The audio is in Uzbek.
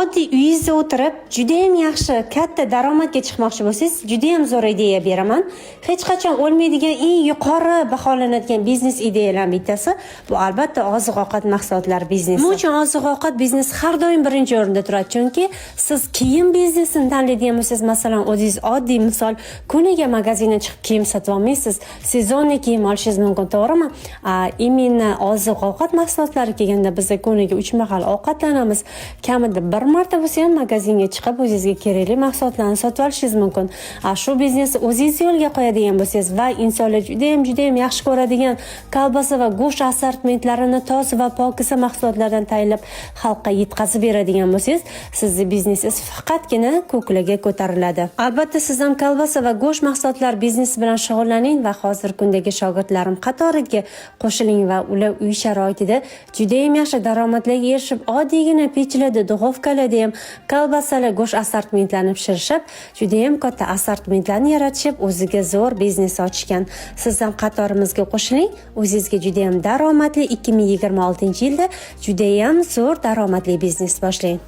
oddiy uyingizda o'tirib juda ham yaxshi katta daromadga chiqmoqchi bo'lsangiz, juda ham zo'r ideya beraman. Hech qachon o'lmaydigan eng yuqori baholanadigan biznes ideyalarning bittasi bu albatta oziq-ovqat mahsulotlari biznesi. Buning uchun oziq-ovqat biznesi har doim birinchi o'rinda turadi, chunki siz kiyim biznesini tanlaydigan bo'lsangiz, masalan, o'zingiz oddiy misol kuniga magazinga chiqib kiyim sotib olmaysiz, sezonniy kiyim olishingiz mumkin, to'g'rimi? Imенно oziq-ovqat mahsulotlari kelganda biz kuniga 3 mahal ovqatlanamiz. Kamida bir marta bo'lsa ham magazinga chiqib o'zingizga kerakli mahsulotlarni sotib olishingiz mumkin. Shu biznesni o'zingiz yo'lga qo'yadigan bo'lsangiz va insonlar juda ham yaxshi ko'radigan kolbasa va go'sht assortimentlarini toza va pokiza mahsulotlardan tayyorlab xalqqa yetkazib beradigan bo'lsangiz, sizning biznesingiz faqatgina ko'klarga ko'tariladi. Albatta siz ham kolbasa va go'sht mahsulotlari biznesi bilan shug'ullaning va hozirgi kundagi shogirdlarim qatoriga qo'shiling va ular uy sharoitida juda ham yaxshi daromadlarga erishib, oddiygina pechlarda, duxovkalarda ham kolbasalar, go'sht assortimentlarini pishirishib, juda ham katta assortimentlarni yaratishib, o'ziga zo'r biznes ochgan. Siz ham qatorimizga qo'shiling, o'zingizga juda ham daromadli 2026-yilda juda ham zo'r daromadli biznes boshlang.